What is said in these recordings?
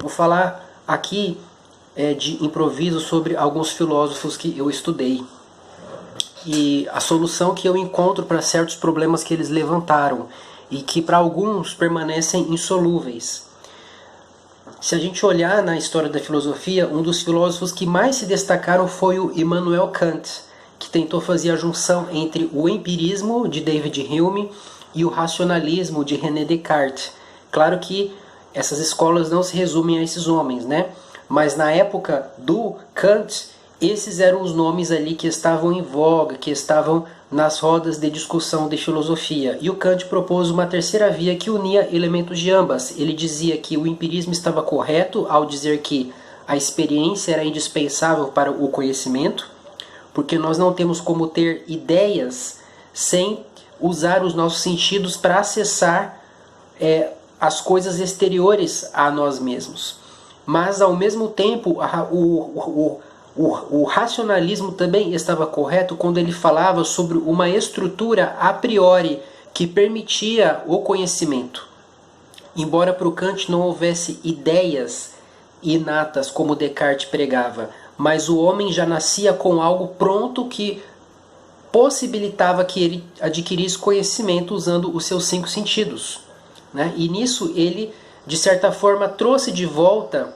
Vou falar aqui de improviso sobre alguns filósofos que eu estudei e a solução que eu encontro para certos problemas que eles levantaram e que para alguns permanecem insolúveis. Se a gente olhar na história da filosofia, um dos filósofos que mais se destacaram foi o Immanuel Kant, que tentou fazer a junção entre o empirismo de David Hume e o racionalismo de René Descartes. Claro que essas escolas não se resumem a esses homens, né? Mas na época do Kant, esses eram os nomes ali que estavam em voga, que estavam nas rodas de discussão de filosofia. E o Kant propôs uma terceira via que unia elementos de ambas. Ele dizia que o empirismo estava correto ao dizer que a experiência era indispensável para o conhecimento, porque nós não temos como ter ideias sem usar os nossos sentidos para acessar as coisas exteriores a nós mesmos. Mas, ao mesmo tempo, o racionalismo também estava correto quando ele falava sobre uma estrutura a priori que permitia o conhecimento. Embora para o Kant não houvesse ideias inatas como Descartes pregava, mas o homem já nascia com algo pronto que possibilitava que ele adquirisse conhecimento usando os seus 5 sentidos, né? E nisso ele, de certa forma, trouxe de volta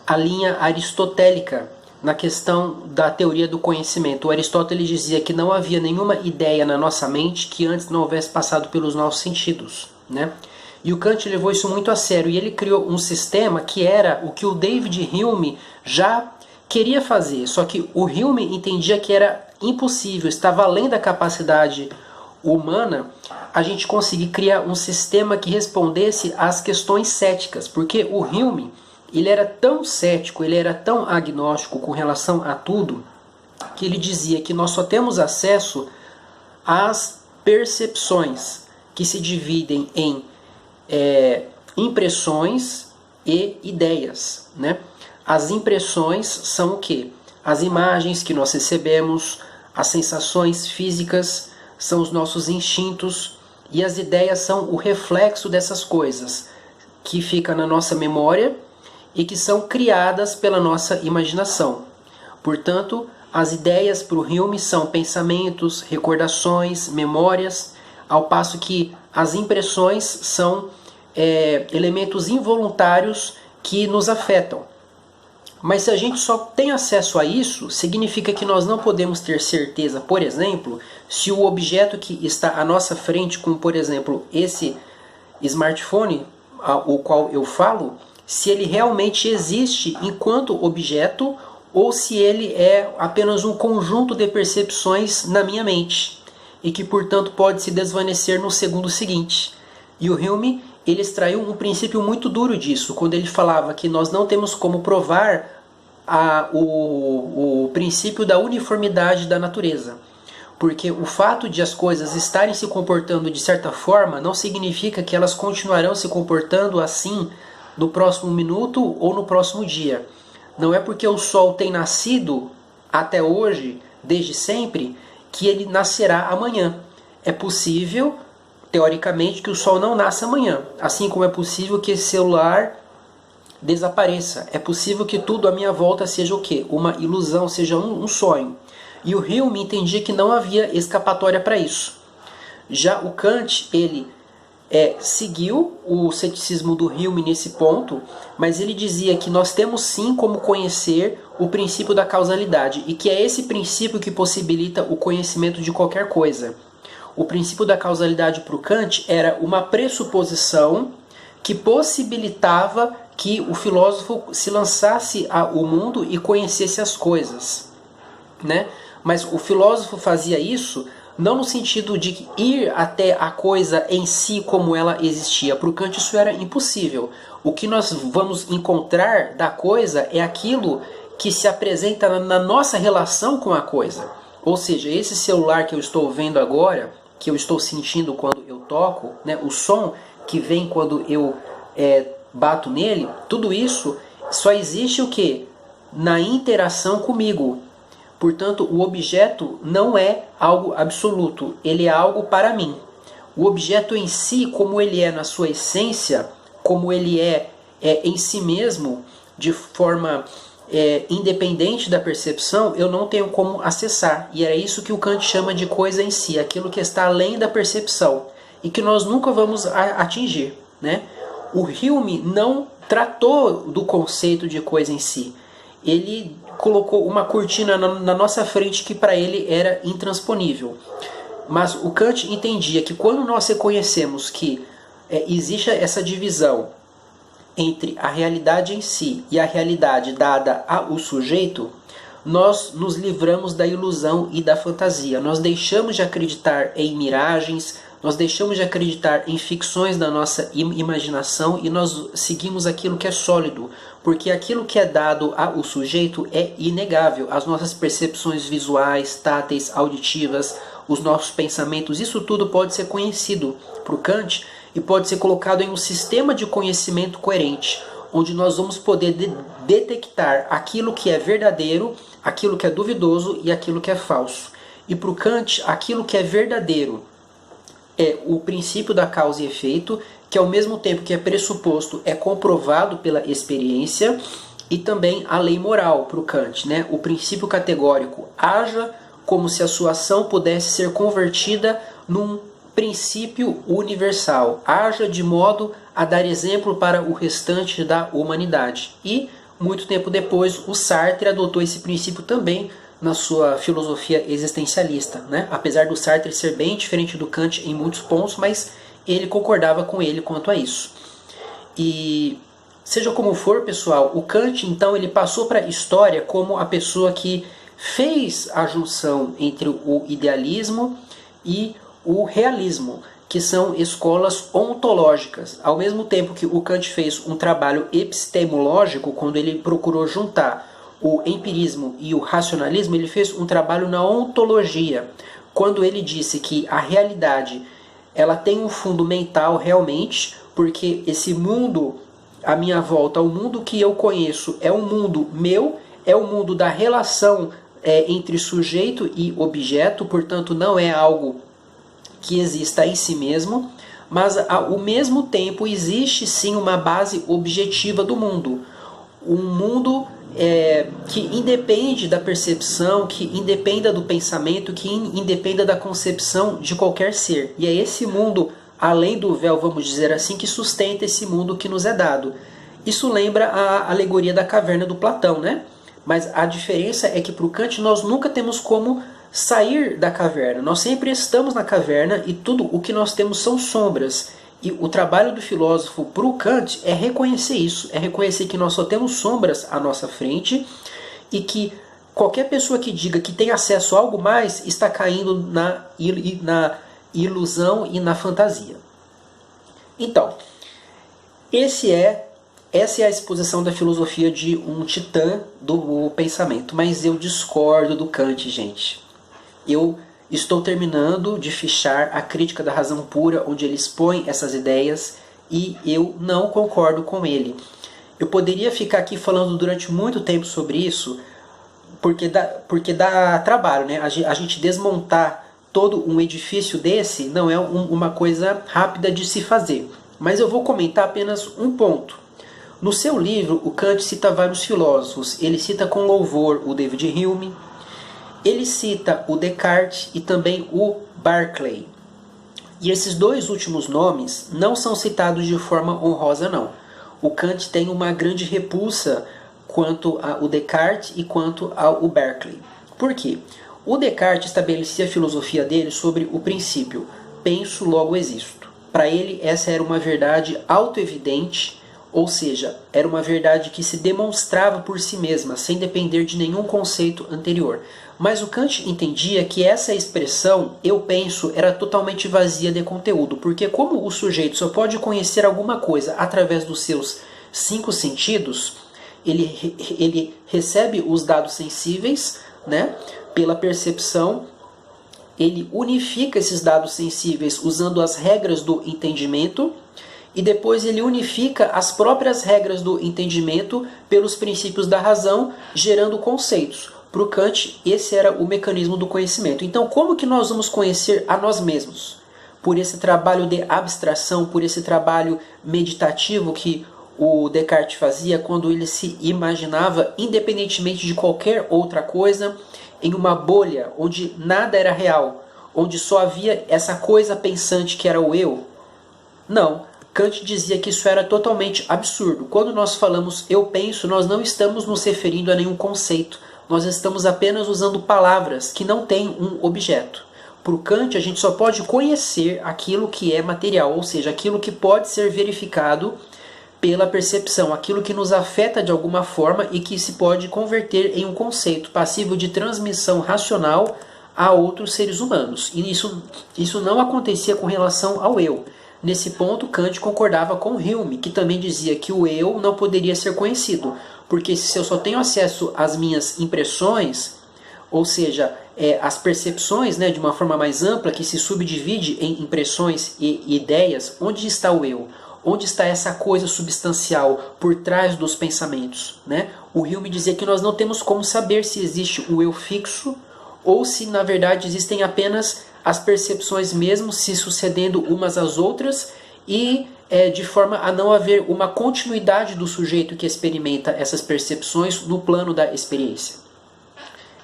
a linha aristotélica na questão da teoria do conhecimento. O Aristóteles dizia que não havia nenhuma ideia na nossa mente que antes não houvesse passado pelos nossos sentidos, né? E o Kant levou isso muito a sério e ele criou um sistema que era o que o David Hume já queria fazer, só que o Hume entendia que era impossível, estava além da capacidade humana a gente conseguir criar um sistema que respondesse às questões céticas, porque o Hume ele era tão cético, ele era tão agnóstico com relação a tudo, que ele dizia que nós só temos acesso às percepções, que se dividem em impressões e ideias, né? As impressões são o quê? As imagens que nós recebemos, as sensações físicas, são os nossos instintos, e as ideias são o reflexo dessas coisas, que fica na nossa memória e que são criadas pela nossa imaginação. Portanto, as ideias para o Hume são pensamentos, recordações, memórias, ao passo que as impressões são elementos involuntários que nos afetam. Mas se a gente só tem acesso a isso, significa que nós não podemos ter certeza, por exemplo, se o objeto que está à nossa frente, como por exemplo esse smartphone, o qual eu falo, se ele realmente existe enquanto objeto ou se ele é apenas um conjunto de percepções na minha mente e que, portanto, pode se desvanecer no segundo seguinte. E o Hume ele extraiu um princípio muito duro disso, quando ele falava que nós não temos como provar o princípio da uniformidade da natureza. Porque o fato de as coisas estarem se comportando de certa forma não significa que elas continuarão se comportando assim no próximo minuto ou no próximo dia. Não é porque o Sol tem nascido até hoje, desde sempre, que ele nascerá amanhã. É possível, teoricamente, que o Sol não nasça amanhã. Assim como é possível que esse celular desapareça. É possível que tudo à minha volta seja o quê? Uma ilusão, seja um sonho. E o Hume entendia que não havia escapatória para isso. Já o Kant, ele seguiu o ceticismo do Hume nesse ponto, mas ele dizia que nós temos sim como conhecer o princípio da causalidade, e que é esse princípio que possibilita o conhecimento de qualquer coisa. O princípio da causalidade para o Kant era uma pressuposição que possibilitava que o filósofo se lançasse ao mundo e conhecesse as coisas, né? Mas o filósofo fazia isso não no sentido de ir até a coisa em si como ela existia. Para o Kant isso era impossível. O que nós vamos encontrar da coisa é aquilo que se apresenta na nossa relação com a coisa. Ou seja, esse celular que eu estou vendo agora, que eu estou sentindo quando eu toco, né, o som que vem quando eu bato nele, tudo isso só existe o quê? Na interação comigo. Portanto, o objeto não é algo absoluto, ele é algo para mim. O objeto em si, como ele é na sua essência, como ele é em si mesmo, de forma independente da percepção, eu não tenho como acessar. E é isso que o Kant chama de coisa em si, aquilo que está além da percepção e que nós nunca vamos atingir, né? O Hume não tratou do conceito de coisa em si. Ele colocou uma cortina na nossa frente que para ele era intransponível. Mas o Kant entendia que quando nós reconhecemos que existe essa divisão entre a realidade em si e a realidade dada ao sujeito, nós nos livramos da ilusão e da fantasia. Nós deixamos de acreditar em miragens, nós deixamos de acreditar em ficções da nossa imaginação e nós seguimos aquilo que é sólido, porque aquilo que é dado ao sujeito é inegável. As nossas percepções visuais, táteis, auditivas, os nossos pensamentos, isso tudo pode ser conhecido por Kant e pode ser colocado em um sistema de conhecimento coerente, onde nós vamos poder detectar aquilo que é verdadeiro, aquilo que é duvidoso e aquilo que é falso. E para o Kant, aquilo que é verdadeiro é o princípio da causa e efeito, que ao mesmo tempo que é pressuposto, é comprovado pela experiência, e também a lei moral para o Kant, né? O princípio categórico, haja como se a sua ação pudesse ser convertida num princípio universal, haja de modo a dar exemplo para o restante da humanidade. E, muito tempo depois, o Sartre adotou esse princípio também na sua filosofia existencialista, né? Apesar do Sartre ser bem diferente do Kant em muitos pontos, mas ele concordava com ele quanto a isso. E, seja como for, pessoal, o Kant, então, ele passou para a história como a pessoa que fez a junção entre o idealismo e o realismo, que são escolas ontológicas. Ao mesmo tempo que o Kant fez um trabalho epistemológico, quando ele procurou juntar o empirismo e o racionalismo, ele fez um trabalho na ontologia, quando ele disse que a realidade ela tem um fundo mental realmente, porque esse mundo à minha volta, o mundo que eu conheço, é um mundo meu, é o mundo da relação entre sujeito e objeto, portanto não é algo que exista em si mesmo, mas ao mesmo tempo existe sim uma base objetiva do mundo. Um mundo que independe da percepção, que independa do pensamento, que independa da concepção de qualquer ser. E é esse mundo, além do véu, vamos dizer assim, que sustenta esse mundo que nos é dado. Isso lembra a alegoria da caverna do Platão, né? Mas a diferença é que para o Kant nós nunca temos como sair da caverna. Nós sempre estamos na caverna e tudo o que nós temos são sombras. E o trabalho do filósofo para o Kant é reconhecer isso, é reconhecer que nós só temos sombras à nossa frente e que qualquer pessoa que diga que tem acesso a algo mais está caindo na ilusão e na fantasia. Então, essa é a exposição da filosofia de um titã do pensamento, mas eu discordo do Kant, gente. Eu estou terminando de fichar a Crítica da Razão Pura, onde ele expõe essas ideias, e eu não concordo com ele. Eu poderia ficar aqui falando durante muito tempo sobre isso, porque dá trabalho, né? A gente desmontar todo um edifício desse não é uma coisa rápida de se fazer. Mas eu vou comentar apenas um ponto. No seu livro, o Kant cita vários filósofos. Ele cita com louvor o David Hume, ele cita o Descartes e também o Berkeley. E esses dois últimos nomes não são citados de forma honrosa, não. O Kant tem uma grande repulsa quanto ao Descartes e quanto ao Berkeley. Por quê? O Descartes estabelecia a filosofia dele sobre o princípio penso, logo existo. Para ele, essa era uma verdade autoevidente, ou seja, era uma verdade que se demonstrava por si mesma, sem depender de nenhum conceito anterior. Mas o Kant entendia que essa expressão, eu penso, era totalmente vazia de conteúdo, porque como o sujeito só pode conhecer alguma coisa através dos seus 5 sentidos, ele recebe os dados sensíveis, né, pela percepção, ele unifica esses dados sensíveis usando as regras do entendimento, e depois ele unifica as próprias regras do entendimento pelos princípios da razão, gerando conceitos. Para o Kant, esse era o mecanismo do conhecimento. Então, como que nós vamos conhecer a nós mesmos? Por esse trabalho de abstração, por esse trabalho meditativo que o Descartes fazia quando ele se imaginava, independentemente de qualquer outra coisa, em uma bolha onde nada era real, onde só havia essa coisa pensante que era o eu? Não. Kant dizia que isso era totalmente absurdo. Quando nós falamos eu penso, nós não estamos nos referindo a nenhum conceito. Nós estamos apenas usando palavras que não têm um objeto. Para o Kant, a gente só pode conhecer aquilo que é material, ou seja, aquilo que pode ser verificado pela percepção, aquilo que nos afeta de alguma forma e que se pode converter em um conceito passível de transmissão racional a outros seres humanos. E isso não acontecia com relação ao eu. Nesse ponto, Kant concordava com Hume, que também dizia que o eu não poderia ser conhecido, porque se eu só tenho acesso às minhas impressões, ou seja, as percepções, de uma forma mais ampla, que se subdivide em impressões e ideias, onde está o eu? Onde está essa coisa substancial por trás dos pensamentos? O Hume dizia que nós não temos como saber se existe o eu fixo ou se, na verdade, existem apenas as percepções mesmo se sucedendo umas às outras e de forma a não haver uma continuidade do sujeito que experimenta essas percepções no plano da experiência.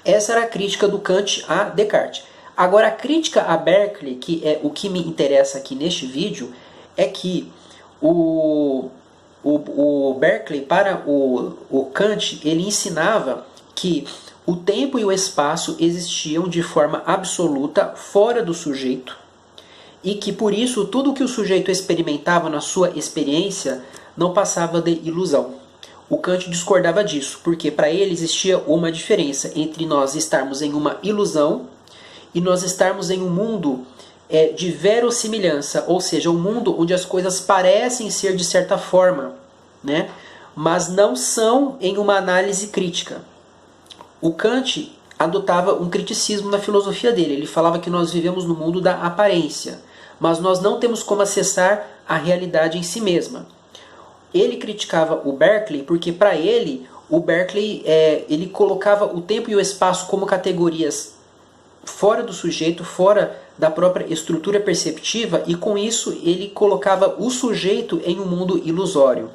Essa era a crítica do Kant a Descartes. Agora, a crítica a Berkeley, que é o que me interessa aqui neste vídeo, é que o Berkeley, para o Kant, ele ensinava que o tempo e o espaço existiam de forma absoluta fora do sujeito e que, por isso, tudo que o sujeito experimentava na sua experiência não passava de ilusão. O Kant discordava disso, porque para ele existia uma diferença entre nós estarmos em uma ilusão e nós estarmos em um mundo de verossimilhança, ou seja, um mundo onde as coisas parecem ser de certa forma, mas não são em uma análise crítica. O Kant adotava um criticismo na filosofia dele. Ele falava que nós vivemos no mundo da aparência, mas nós não temos como acessar a realidade em si mesma. Ele criticava o Berkeley porque, para ele, o Berkeley ele colocava o tempo e o espaço como categorias fora do sujeito, fora da própria estrutura perceptiva, e com isso ele colocava o sujeito em um mundo ilusório.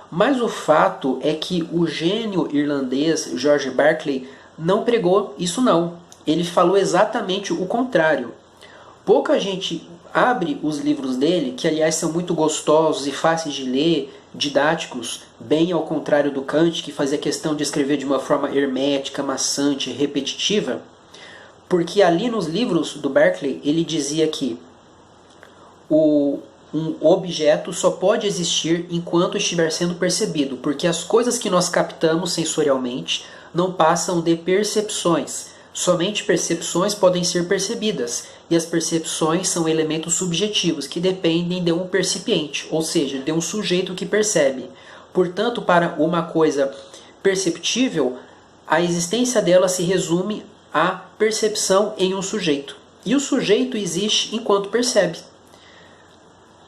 Mas o fato é que o gênio irlandês George Berkeley não pregou isso não. Ele falou exatamente o contrário. Pouca gente abre os livros dele, que aliás são muito gostosos e fáceis de ler, didáticos, bem ao contrário do Kant, que fazia questão de escrever de uma forma hermética, maçante, repetitiva, porque ali nos livros do Berkeley ele dizia que um objeto só pode existir enquanto estiver sendo percebido, porque as coisas que nós captamos sensorialmente não passam de percepções. Somente percepções podem ser percebidas, e as percepções são elementos subjetivos que dependem de um percipiente, ou seja, de um sujeito que percebe. Portanto, para uma coisa perceptível, a existência dela se resume à percepção em um sujeito. E o sujeito existe enquanto percebe.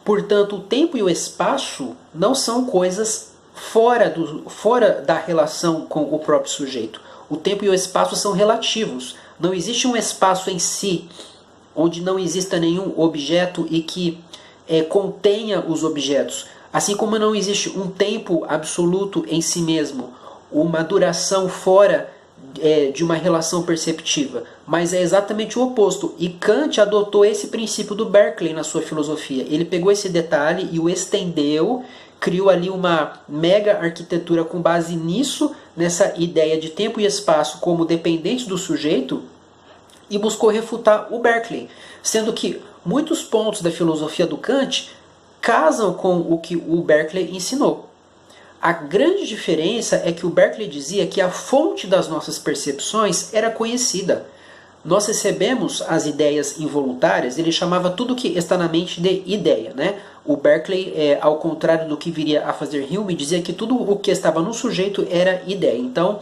Portanto, o tempo e o espaço não são coisas fora da relação com o próprio sujeito. O tempo e o espaço são relativos. Não existe um espaço em si onde não exista nenhum objeto e que contenha os objetos. Assim como não existe um tempo absoluto em si mesmo, uma duração fora de uma relação perceptiva, mas é exatamente o oposto. E Kant adotou esse princípio do Berkeley na sua filosofia. Ele pegou esse detalhe e o estendeu, criou ali uma mega arquitetura com base nisso, nessa ideia de tempo e espaço como dependentes do sujeito, e buscou refutar o Berkeley, sendo que muitos pontos da filosofia do Kant casam com o que o Berkeley ensinou. A grande diferença é que o Berkeley dizia que a fonte das nossas percepções era conhecida. Nós recebemos as ideias involuntárias, ele chamava tudo que está na mente de ideia. O Berkeley, ao contrário do que viria a fazer Hume, dizia que tudo o que estava no sujeito era ideia. Então,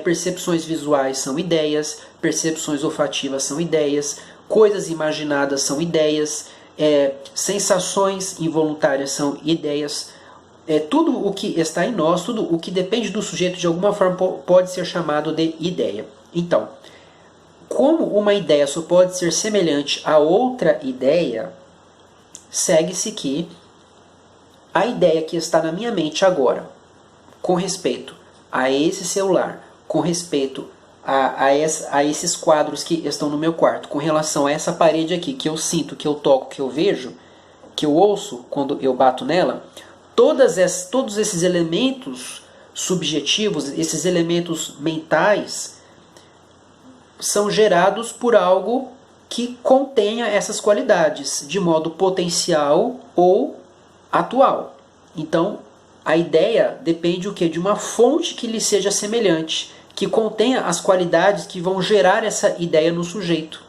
percepções visuais são ideias, percepções olfativas são ideias, coisas imaginadas são ideias, sensações involuntárias são ideias. Tudo o que está em nós, tudo o que depende do sujeito de alguma forma pode ser chamado de ideia. Então, como uma ideia só pode ser semelhante a outra ideia, segue-se que a ideia que está na minha mente agora, com respeito a esse celular, com respeito a esses quadros que estão no meu quarto, com relação a essa parede aqui, que eu sinto, que eu toco, que eu vejo, que eu ouço quando eu bato nela, todos esses elementos subjetivos, esses elementos mentais, são gerados por algo que contenha essas qualidades, de modo potencial ou atual. Então, a ideia depende o quê? De uma fonte que lhe seja semelhante, que contenha as qualidades que vão gerar essa ideia no sujeito.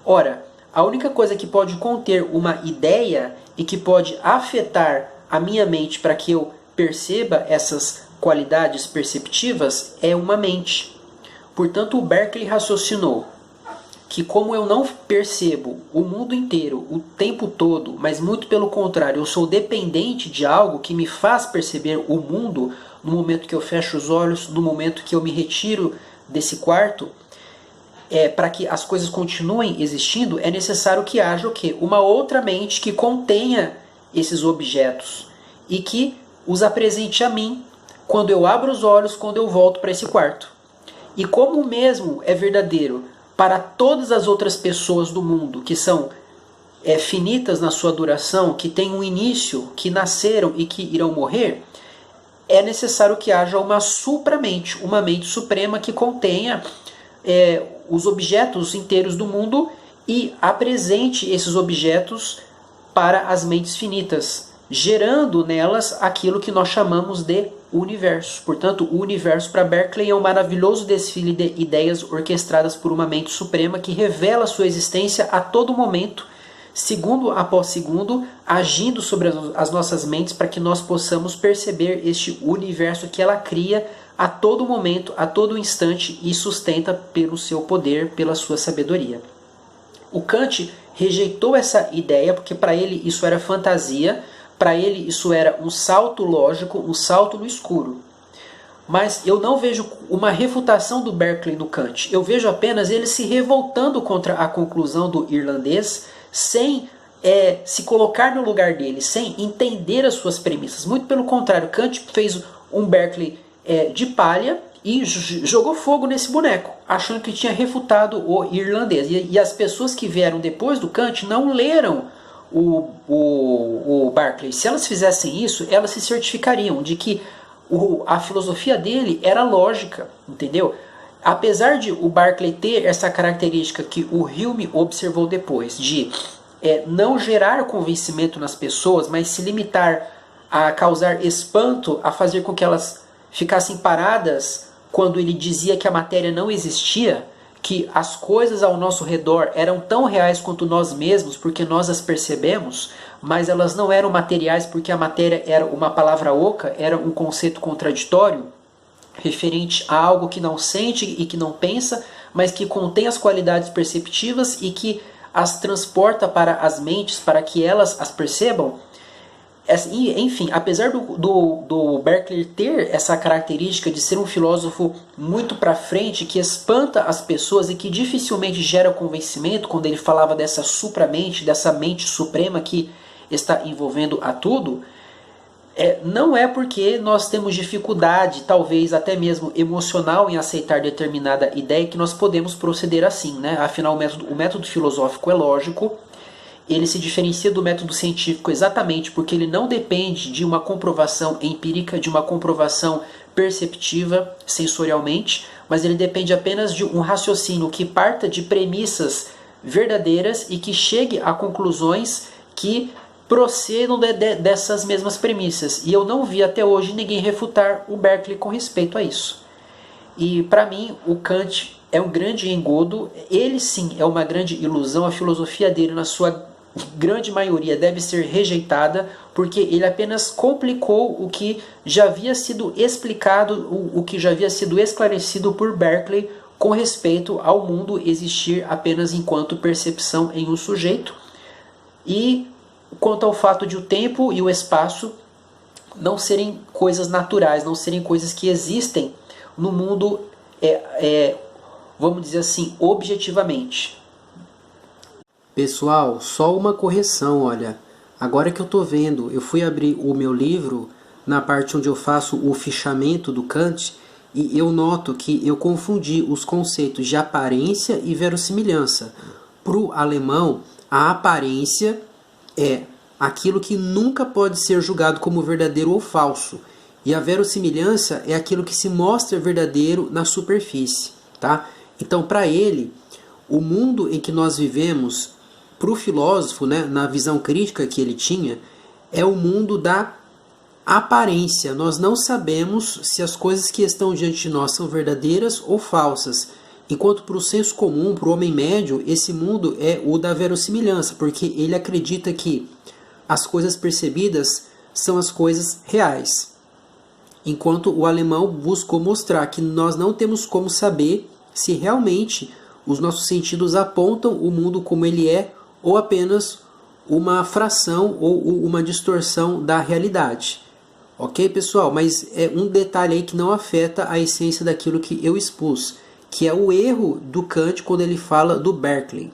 Ora, a única coisa que pode conter uma ideia e que pode afetar a minha mente para que eu perceba essas qualidades perceptivas é uma mente. Portanto, o Berkeley raciocinou que como eu não percebo o mundo inteiro o tempo todo, mas muito pelo contrário, eu sou dependente de algo que me faz perceber o mundo no momento que eu fecho os olhos, no momento que eu me retiro desse quarto, para que as coisas continuem existindo, é necessário que haja o quê? Uma outra mente que contenha esses objetos e que os apresente a mim quando eu abro os olhos, quando eu volto para esse quarto. E como o mesmo é verdadeiro para todas as outras pessoas do mundo, que são finitas na sua duração, que têm um início, que nasceram e que irão morrer, é necessário que haja uma supramente, uma mente suprema que contenha os objetos inteiros do mundo e apresente esses objetos para as mentes finitas, gerando nelas aquilo que nós chamamos de universo. Portanto, o universo para Berkeley é um maravilhoso desfile de ideias orquestradas por uma mente suprema que revela sua existência a todo momento, segundo após segundo, agindo sobre as nossas mentes para que nós possamos perceber este universo que ela cria a todo momento, a todo instante e sustenta pelo seu poder, pela sua sabedoria. O Kant rejeitou essa ideia porque para ele isso era fantasia, para ele isso era um salto lógico, um salto no escuro. Mas eu não vejo uma refutação do Berkeley no Kant. Eu vejo apenas ele se revoltando contra a conclusão do irlandês sem se colocar no lugar dele, sem entender as suas premissas. Muito pelo contrário, Kant fez um Berkeley de palha e jogou fogo nesse boneco, achando que tinha refutado o irlandês. E as pessoas que vieram depois do Kant não leram o Berkeley. Se elas fizessem isso, elas se certificariam de que a filosofia dele era lógica, entendeu? Apesar de o Berkeley ter essa característica que o Hume observou depois, de não gerar convencimento nas pessoas, mas se limitar a causar espanto, a fazer com que elas ficassem paradas quando ele dizia que a matéria não existia, que as coisas ao nosso redor eram tão reais quanto nós mesmos, porque nós as percebemos, mas elas não eram materiais porque a matéria era uma palavra oca, era um conceito contraditório, referente a algo que não sente e que não pensa, mas que contém as qualidades perceptivas e que as transporta para as mentes, para que elas as percebam. Enfim, apesar do Berkeley ter essa característica de ser um filósofo muito para frente, que espanta as pessoas e que dificilmente gera convencimento quando ele falava dessa supramente, dessa mente suprema que está envolvendo a tudo, não é porque nós temos dificuldade, talvez até mesmo emocional, em aceitar determinada ideia que nós podemos proceder assim, né? Afinal, o método filosófico é lógico. Ele se diferencia do método científico exatamente porque ele não depende de uma comprovação empírica, de uma comprovação perceptiva sensorialmente, mas ele depende apenas de um raciocínio que parta de premissas verdadeiras e que chegue a conclusões que procedam dessas mesmas premissas. E eu não vi até hoje ninguém refutar o Berkeley com respeito a isso. E para mim, o Kant é um grande engodo, ele sim é uma grande ilusão, a filosofia dele na sua grande maioria deve ser rejeitada, porque ele apenas complicou o que já havia sido explicado, o que já havia sido esclarecido por Berkeley com respeito ao mundo existir apenas enquanto percepção em um sujeito, e quanto ao fato de o tempo e o espaço não serem coisas naturais, não serem coisas que existem no mundo, vamos dizer assim, objetivamente. Pessoal, só uma correção, olha. Agora que eu estou vendo, eu fui abrir o meu livro na parte onde eu faço o fichamento do Kant e eu noto que eu confundi os conceitos de aparência e verossimilhança. Para o alemão, a aparência é aquilo que nunca pode ser julgado como verdadeiro ou falso. E a verossimilhança é aquilo que se mostra verdadeiro na superfície. Tá? Então, para ele, o mundo em que nós vivemos, para o filósofo, né, na visão crítica que ele tinha, é o mundo da aparência. Nós não sabemos se as coisas que estão diante de nós são verdadeiras ou falsas. Enquanto para o senso comum, para o homem médio, esse mundo é o da verossimilhança, porque ele acredita que as coisas percebidas são as coisas reais. Enquanto o alemão buscou mostrar que nós não temos como saber se realmente os nossos sentidos apontam o mundo como ele é ou apenas uma fração ou uma distorção da realidade. Ok, pessoal? Mas é um detalhe aí que não afeta a essência daquilo que eu expus, que é o erro do Kant quando ele fala do Berkeley.